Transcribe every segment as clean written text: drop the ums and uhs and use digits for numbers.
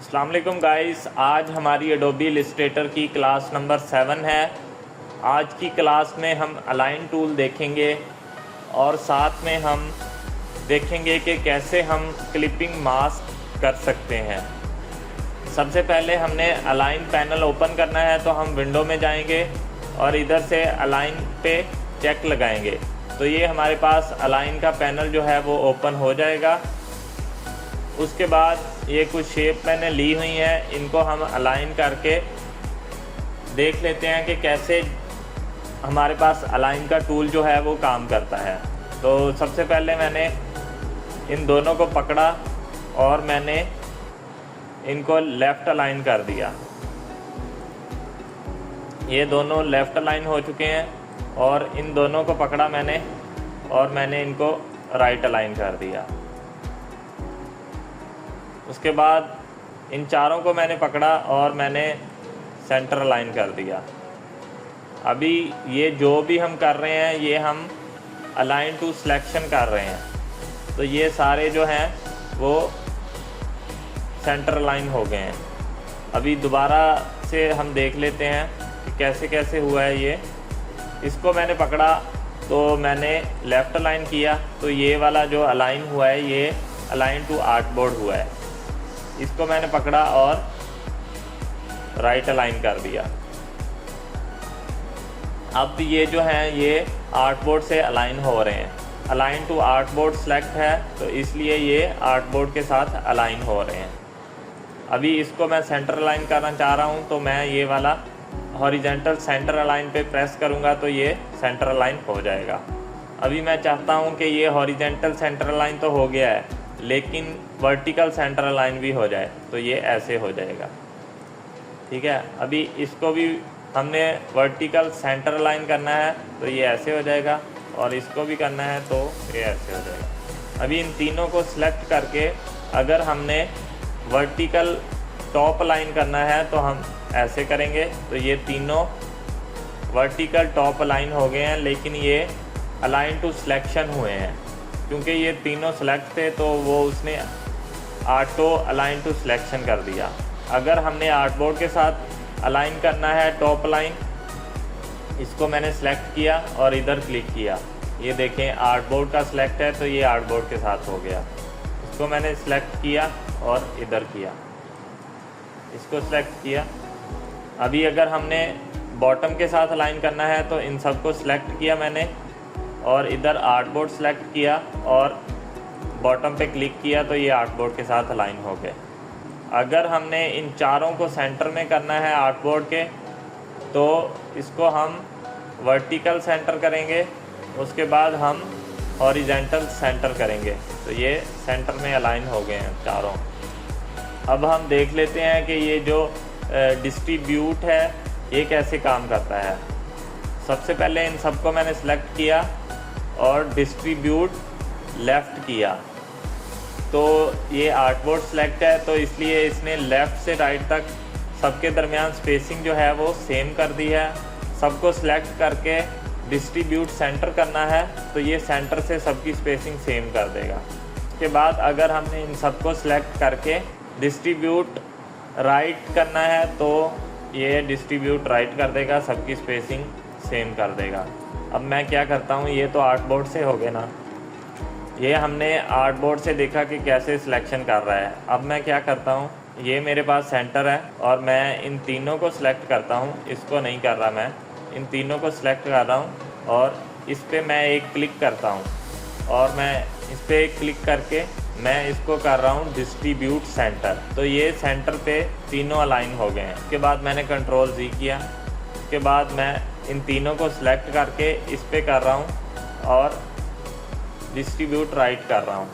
अस्सलाम वालेकुम गाइस, आज हमारी एडोबी इलस्ट्रेटर की क्लास नंबर 7 है। आज की क्लास में हम अलाइन टूल देखेंगे और साथ में हम देखेंगे कि कैसे हम क्लिपिंग मास्क कर सकते हैं। सबसे पहले हमने अलाइन पैनल ओपन करना है, तो हम विंडो में जाएंगे और इधर से अलाइन पे चेक लगाएंगे तो ये हमारे पास अलाइन का पैनल जो है वो ओपन हो जाएगा। उसके बाद ये कुछ शेप मैंने ली हुई हैं, इनको हम अलाइन करके देख लेते हैं कि कैसे हमारे पास अलाइन का टूल जो है वो काम करता है। तो सबसे पहले मैंने इन दोनों को पकड़ा और मैंने इनको लेफ़्ट अलाइन कर दिया। ये दोनों लेफ़्ट अलाइन हो चुके हैं और इन दोनों को पकड़ा मैंने और मैंने इनको राइट अलाइन कर दिया। उसके बाद इन चारों को मैंने पकड़ा और मैंने सेंटर अलाइन कर दिया। अभी ये जो भी हम कर रहे हैं ये हम अलाइन टू सिलेक्शन कर रहे हैं, तो ये सारे जो हैं वो सेंटर अलाइन हो गए हैं। अभी दोबारा से हम देख लेते हैं कि कैसे कैसे हुआ है ये। इसको मैंने पकड़ा तो मैंने लेफ़्ट अलाइन किया, तो ये वाला जो अलाइन हुआ है ये अलाइन टू आर्टबोर्ड हुआ है। इसको मैंने पकड़ा और राइट अलाइन कर दिया। अब ये जो हैं ये आर्टबोर्ड से अलाइन हो रहे हैं। अलाइन टू आर्टबोर्ड सेलेक्ट है तो इसलिए ये आर्टबोर्ड के साथ अलाइन हो रहे हैं। अभी इसको मैं सेंटर अलाइन करना चाह रहा हूँ, तो मैं ये वाला हॉरिजेंटल सेंटर अलाइन पे प्रेस करूँगा तो ये सेंटर अलाइन हो जाएगा। अभी मैं चाहता हूँ कि ये हॉरिजेंटल सेंटर अलाइन तो हो गया है, लेकिन वर्टिकल सेंटर अलाइन भी हो जाए, तो ये ऐसे हो जाएगा। ठीक है, अभी इसको भी हमने वर्टिकल सेंटर अलाइन करना है तो ये ऐसे हो जाएगा, और इसको भी करना है तो ये ऐसे हो जाएगा। अभी इन तीनों को सिलेक्ट करके अगर हमने वर्टिकल टॉप अलाइन करना है तो हम ऐसे करेंगे, तो ये तीनों वर्टिकल टॉप अलाइन हो गए हैं, लेकिन ये अलाइन टू सिलेक्शन हुए हैं। क्योंकि ये तीनों सेलेक्ट थे तो वो उसने ऑटो अलाइन टू सिलेक्शन कर दिया। अगर हमने आर्टबोर्ड के साथ अलाइन करना है टॉप अलाइन, इसको मैंने सेलेक्ट किया और इधर क्लिक किया, ये देखें आर्टबोर्ड का सिलेक्ट है तो ये आर्टबोर्ड के साथ हो गया। इसको मैंने सेलेक्ट किया और इधर किया, इसको सेलेक्ट किया। अभी अगर हमने बॉटम के साथ अलाइन करना है तो इन सबको सेलेक्ट किया मैंने और इधर आर्टबोर्ड सेलेक्ट किया और बॉटम पे क्लिक किया तो ये आर्टबोर्ड के साथ अलाइन हो गए। अगर हमने इन चारों को सेंटर में करना है आर्टबोर्ड के, तो इसको हम वर्टिकल सेंटर करेंगे, उसके बाद हम हॉरिजेंटल सेंटर करेंगे, तो ये सेंटर में अलाइन हो गए हैं चारों। अब हम देख लेते हैं कि ये जो डिस्ट्रीब्यूट है ये कैसे काम करता है। सबसे पहले इन सबको मैंने सेलेक्ट किया और डिस्ट्रीब्यूट लेफ़्ट किया, तो ये आर्टबोर्ड सेलेक्ट है तो इसलिए इसने लेफ़्ट से राइट तक सबके दरमियान स्पेसिंग जो है वो सेम कर दी है। सबको सेलेक्ट करके डिस्ट्रीब्यूट सेंटर करना है तो ये सेंटर से सबकी स्पेसिंग सेम कर देगा। उसके बाद अगर हमने इन सबको सेलेक्ट करके डिस्ट्रीब्यूट राइट करना है तो ये डिस्ट्रीब्यूट राइट कर देगा, सबकी स्पेसिंग सेम कर देगा। अब मैं क्या करता हूँ, ये तो आर्टबोर्ड से हो गए ना, ये हमने आर्टबोर्ड से देखा कि कैसे सिलेक्शन कर रहा है। अब मैं क्या करता हूँ, ये मेरे पास सेंटर है और मैं इन तीनों को सिलेक्ट करता हूँ, इसको नहीं कर रहा, मैं इन तीनों को सिलेक्ट कर रहा हूँ और इस पर मैं एक क्लिक करता हूँ और मैं इस पर एक क्लिक करके मैं इसको कर रहा हूँ डिस्ट्रीब्यूट सेंटर, तो ये सेंटर पे तीनों अलाइन हो गए हैं। उसके बाद मैंने कंट्रोल Z किया, उसके बाद मैं इन तीनों को सिलेक्ट करके इस पे कर रहा हूँ और डिस्ट्रीब्यूट राइट कर रहा हूँ,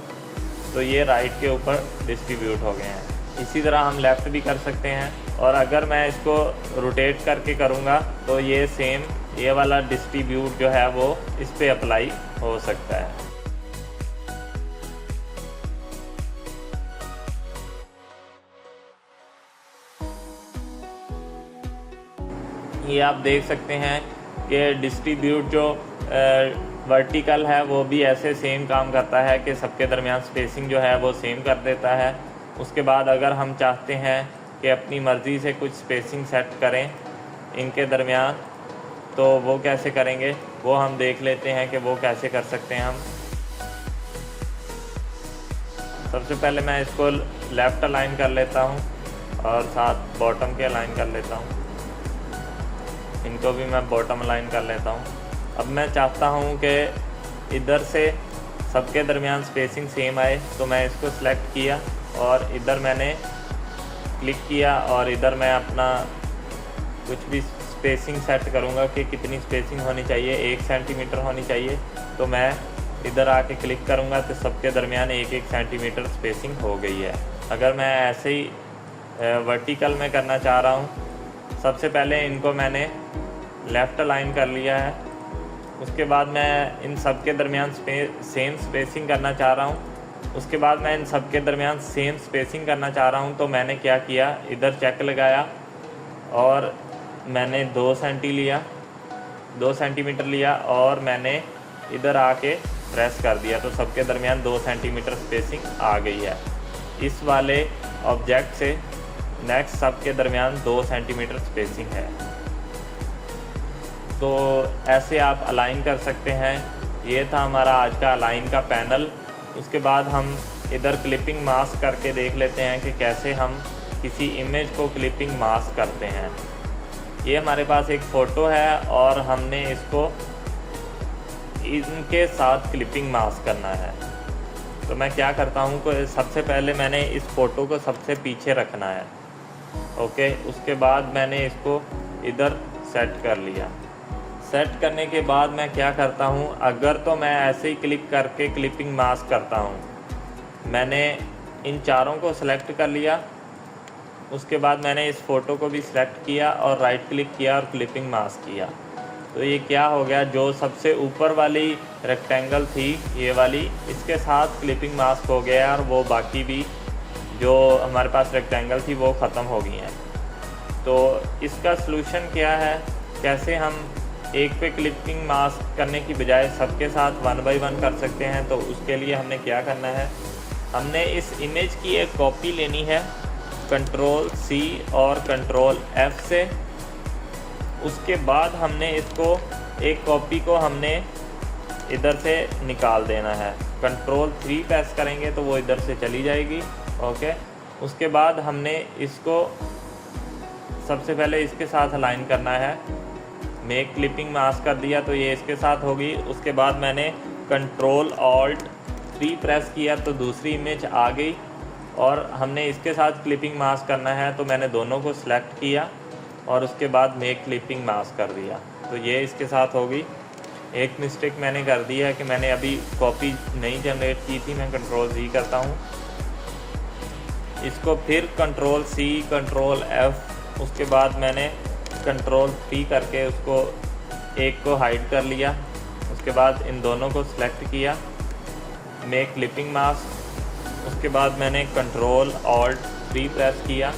तो ये राइट के ऊपर डिस्ट्रीब्यूट हो गए हैं। इसी तरह हम लेफ़्ट भी कर सकते हैं, और अगर मैं इसको रोटेट करके करूँगा तो ये सेम ये वाला डिस्ट्रीब्यूट जो है वो इस पे अप्लाई हो सकता है। ये आप देख सकते हैं कि डिस्ट्रीब्यूट जो वर्टिकल है वो भी ऐसे सेम काम करता है कि सबके दरमियान स्पेसिंग जो है वो सेम कर देता है। उसके बाद अगर हम चाहते हैं कि अपनी मर्ज़ी से कुछ स्पेसिंग सेट करें इनके दरमियान, तो वो कैसे करेंगे वो हम देख लेते हैं कि वो कैसे कर सकते हैं हम। सबसे पहले मैं इसको लेफ़्ट अलाइन कर लेता हूँ और साथ बॉटम के अलाइन कर लेता हूँ। इनको भी मैं बॉटम अलाइन कर लेता हूँ। अब मैं चाहता हूँ कि इधर से सबके दरमियान स्पेसिंग सेम आए, तो मैं इसको सेलेक्ट किया और इधर मैंने क्लिक किया और इधर मैं अपना कुछ भी स्पेसिंग सेट करूँगा कि कितनी स्पेसिंग होनी चाहिए, 1 सेंटीमीटर होनी चाहिए। तो मैं इधर आके क्लिक करूँगा तो सबके दरमियान 1-1 सेंटीमीटर स्पेसिंग हो गई है। अगर मैं ऐसे ही वर्टिकल में करना चाह रहा हूँ, सबसे पहले इनको मैंने लेफ़्ट अलाइन कर लिया है। उसके बाद मैं इन सब के दरमियान सेम स्पेसिंग करना चाह रहा हूँ। उसके बाद मैं इन सब के दरमियान सेम स्पेसिंग करना चाह रहा हूँ, तो मैंने क्या किया, इधर चेक लगाया और मैंने 2 सेंटीमीटर लिया और मैंने इधर आके प्रेस कर दिया, तो सबके दरमियान 2 सेंटीमीटर स्पेसिंग आ गई है। इस वाले ऑब्जेक्ट से नेक्स्ट सब के दरमियान 2 सेंटीमीटर स्पेसिंग है। तो ऐसे आप अलाइन कर सकते हैं। ये था हमारा आज का अलाइन का पैनल। उसके बाद हम इधर क्लिपिंग मास्क करके देख लेते हैं कि कैसे हम किसी इमेज को क्लिपिंग मास्क करते हैं। ये हमारे पास एक फ़ोटो है और हमने इसको इनके साथ क्लिपिंग मास्क करना है। तो मैं क्या करता हूँ कि सबसे पहले मैंने इस फ़ोटो को सबसे पीछे रखना है। ओके, उसके बाद मैंने इसको इधर सेट कर लिया। सेट करने के बाद मैं क्या करता हूँ, अगर तो मैं ऐसे ही क्लिक करके क्लिपिंग मास्क करता हूँ। मैंने इन चारों को सिलेक्ट कर लिया, उसके बाद मैंने इस फ़ोटो को भी सिलेक्ट किया और राइट क्लिक किया और क्लिपिंग मास्क किया। तो ये क्या हो गया, जो सबसे ऊपर वाली रेक्टेंगल थी ये वाली, इसके साथ क्लिपिंग मास्क हो गया और वो बाकी भी जो हमारे पास रेक्टेंगल थी वो ख़त्म हो गई हैं। तो इसका सलूशन क्या है, कैसे हम एक पे क्लिपिंग मास्क करने की बजाय सबके साथ 1 बाय 1 कर सकते हैं। तो उसके लिए हमने क्या करना है, हमने इस इमेज की एक कॉपी लेनी है कंट्रोल C और कंट्रोल F से। उसके बाद हमने इसको एक कॉपी को हमने इधर से निकाल देना है। कंट्रोल 3 प्रेस करेंगे तो वो इधर से चली जाएगी। ओके, उसके बाद हमने इसको सबसे पहले इसके साथ अलाइन करना है। मेक क्लिपिंग मास्क कर दिया तो ये इसके साथ होगी। उसके बाद मैंने कंट्रोल ऑल्ट 3 प्रेस किया तो दूसरी इमेज आ गई और हमने इसके साथ क्लिपिंग मास्क करना है, तो मैंने दोनों को सिलेक्ट किया और उसके बाद मेक क्लिपिंग मास्क कर दिया तो ये इसके साथ होगी। एक मिस्टेक मैंने कर दी है कि मैंने अभी कॉपी नहीं जनरेट की थी, मैं कंट्रोल Z करता हूँ, इसको फिर कंट्रोल C कंट्रोल F, उसके बाद मैंने कंट्रोल 3 करके उसको एक को हाइड कर लिया। उसके बाद इन दोनों को सिलेक्ट किया, मेक क्लिपिंग मास्क। उसके बाद मैंने कंट्रोल ऑल्ट 3 प्रेस किया,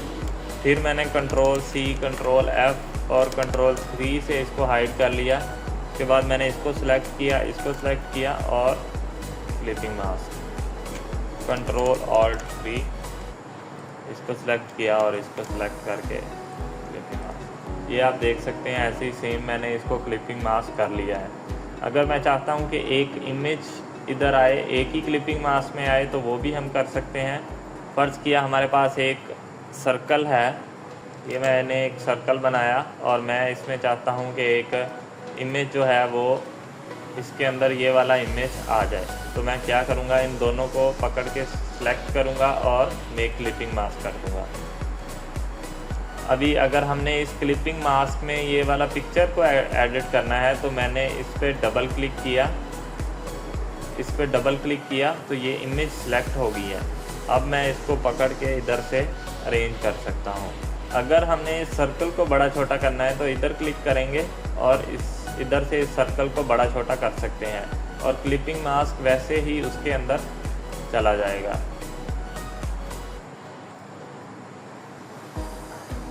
फिर मैंने कंट्रोल C कंट्रोल F और कंट्रोल 3 से इसको हाइड कर लिया। उसके बाद मैंने इसको सिलेक्ट किया, इसको सिलेक्ट किया और क्लिपिंग मास्क कंट्रोल ऑल्ट 3, इसको सिलेक्ट किया और इसको सिलेक्ट करके क्लिपिंग मास्क। ये आप देख सकते हैं ऐसे ही सेम मैंने इसको क्लिपिंग मास्क कर लिया है। अगर मैं चाहता हूँ कि एक इमेज इधर आए, एक ही क्लिपिंग मास्क में आए, तो वो भी हम कर सकते हैं। फ़र्ज़ किया हमारे पास एक सर्कल है, ये मैंने एक सर्कल बनाया और मैं इसमें चाहता हूँ कि एक इमेज जो है वो इसके अंदर ये वाला इमेज आ जाए। तो मैं क्या करूँगा, इन दोनों को पकड़ के सेलेक्ट करूँगा और मेक क्लिपिंग मास्क कर दूँगा। अभी अगर हमने इस क्लिपिंग मास्क में ये वाला पिक्चर को एडिट करना है तो मैंने इस पर डबल क्लिक किया, इस पर डबल क्लिक किया तो ये इमेज सेलेक्ट हो गई है। अब मैं इसको पकड़ के इधर से अरेंज कर सकता हूँ। अगर हमने इस सर्कल को बड़ा छोटा करना है तो इधर क्लिक करेंगे और इधर से इस सर्कल को बड़ा छोटा कर सकते हैं और क्लिपिंग मास्क वैसे ही उसके अंदर चला जाएगा।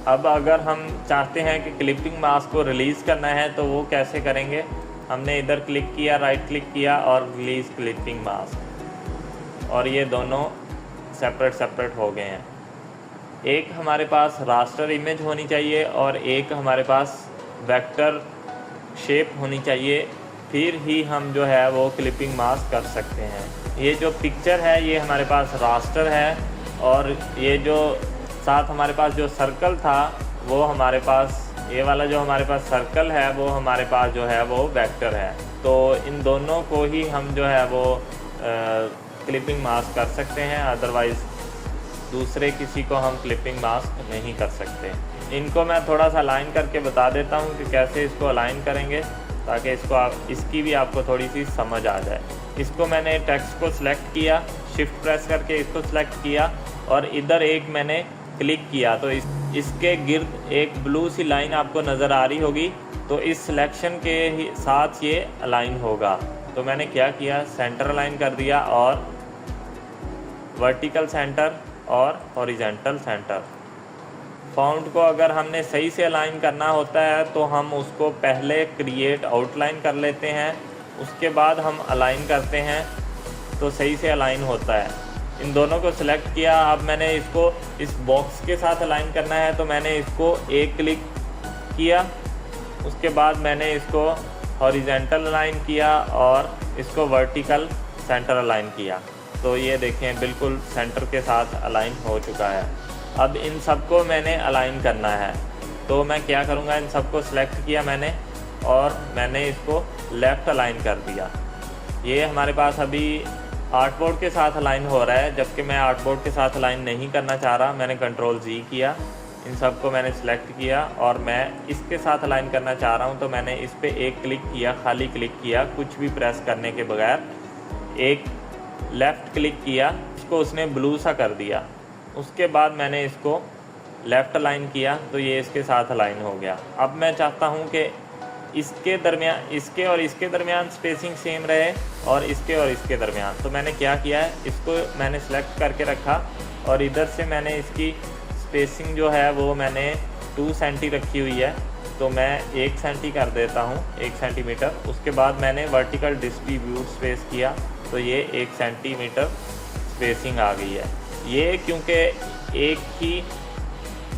अब अगर हम चाहते हैं कि क्लिपिंग मास्क को रिलीज़ करना है तो वो कैसे करेंगे, हमने इधर क्लिक किया, राइट क्लिक किया और रिलीज़ क्लिपिंग मास्क, और ये दोनों सेपरेट हो गए हैं। एक हमारे पास रास्टर इमेज होनी चाहिए और एक हमारे पास वेक्टर शेप होनी चाहिए, फिर ही हम जो है वो क्लिपिंग मास्क कर सकते हैं। ये जो पिक्चर है ये हमारे पास रास्टर है और ये जो साथ हमारे पास जो सर्कल था वो हमारे पास, ये वाला जो हमारे पास सर्कल है वो हमारे पास जो है वो वेक्टर है। तो इन दोनों को ही हम जो है वो क्लिपिंग मास्क कर सकते हैं, अदरवाइज़ दूसरे किसी को हम क्लिपिंग मास्क नहीं कर सकते। इनको मैं थोड़ा सा अलाइन करके बता देता हूँ कि कैसे इसको अलाइन करेंगे, ताकि इसकी भी आपको थोड़ी सी समझ आ जाए। इसको मैंने टेक्स्ट को सिलेक्ट किया, शिफ्ट प्रेस करके इसको सिलेक्ट किया और इधर एक मैंने क्लिक किया तो इसके गिर्द एक ब्लू सी लाइन आपको नज़र आ रही होगी। तो इस सिलेक्शन के साथ ये अलाइन होगा। तो मैंने क्या किया, सेंटर अलाइन कर दिया और वर्टिकल सेंटर और हॉरिजेंटल सेंटर। फ़ॉन्ट को अगर हमने सही से अलाइन करना होता है तो हम उसको पहले क्रिएट आउटलाइन कर लेते हैं, उसके बाद हम अलाइन करते हैं तो सही से अलाइन होता है। इन दोनों को सिलेक्ट किया। अब मैंने इसको इस बॉक्स के साथ अलाइन करना है तो मैंने इसको एक क्लिक किया, उसके बाद मैंने इसको हॉरिजेंटल अलाइन किया और इसको वर्टिकल सेंटर अलाइन किया। तो ये देखें बिल्कुल सेंटर के साथ अलाइन हो चुका है। अब इन सबको मैंने अलाइन करना है तो मैं क्या करूँगा, इन सबको सिलेक्ट किया मैंने और मैंने इसको लेफ़्ट अलाइन कर दिया। ये हमारे पास अभी आर्टबोर्ड के साथ अलाइन हो रहा है, जबकि मैं आर्टबोर्ड के साथ अलाइन नहीं करना चाह रहा। मैंने कंट्रोल जी किया, इन सब को मैंने सेलेक्ट किया और मैं इसके साथ अलाइन करना चाह रहा हूं तो मैंने इस पे एक क्लिक किया, खाली क्लिक किया, कुछ भी प्रेस करने के बगैर एक लेफ़्ट क्लिक किया, इसको उसने ब्लू सा कर दिया। उसके बाद मैंने इसको लेफ़्ट अलाइन किया तो ये इसके साथ अलाइन हो गया। अब मैं चाहता हूँ कि इसके दरमियान, इसके और इसके दरमियान स्पेसिंग सेम रहे और इसके दरमियान। तो मैंने क्या किया है, इसको मैंने सेलेक्ट करके रखा और इधर से मैंने इसकी स्पेसिंग जो है वो मैंने 2 सेंटी रखी हुई है। तो मैं 1 सेंटी कर देता हूँ, 1 सेंटीमीटर। उसके बाद मैंने वर्टिकल डिस्ट्रीब्यूट स्पेस किया तो ये 1 सेंटीमीटर स्पेसिंग आ गई है। ये क्योंकि एक ही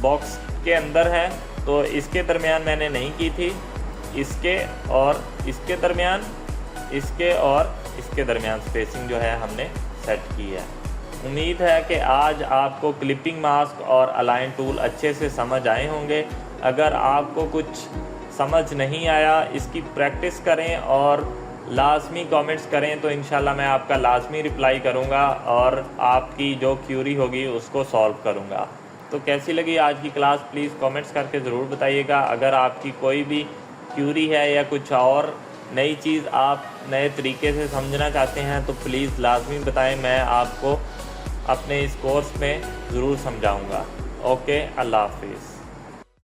बॉक्स के अंदर है तो इसके दरमियान मैंने नहीं की थी, इसके और इसके दरमियान, इसके और इसके दरमियान स्पेसिंग जो है हमने सेट की है। उम्मीद है कि आज आपको क्लिपिंग मास्क और अलाइन टूल अच्छे से समझ आए होंगे। अगर आपको कुछ समझ नहीं आया, इसकी प्रैक्टिस करें और लाजमी कमेंट्स करें तो इंशाल्लाह मैं आपका लाजमी रिप्लाई करूंगा और आपकी जो क्यूरी होगी उसको सॉल्व करूंगा। तो कैसी लगी आज की क्लास प्लीज़ कमेंट्स करके ज़रूर बताइएगा। अगर आपकी कोई भी क्यूरी है या कुछ और नई चीज़ आप नए तरीके से समझना चाहते हैं तो प्लीज़ लाजमी बताएं, मैं आपको अपने इस कोर्स में ज़रूर समझाऊंगा। ओके, अल्लाह हाफिज़।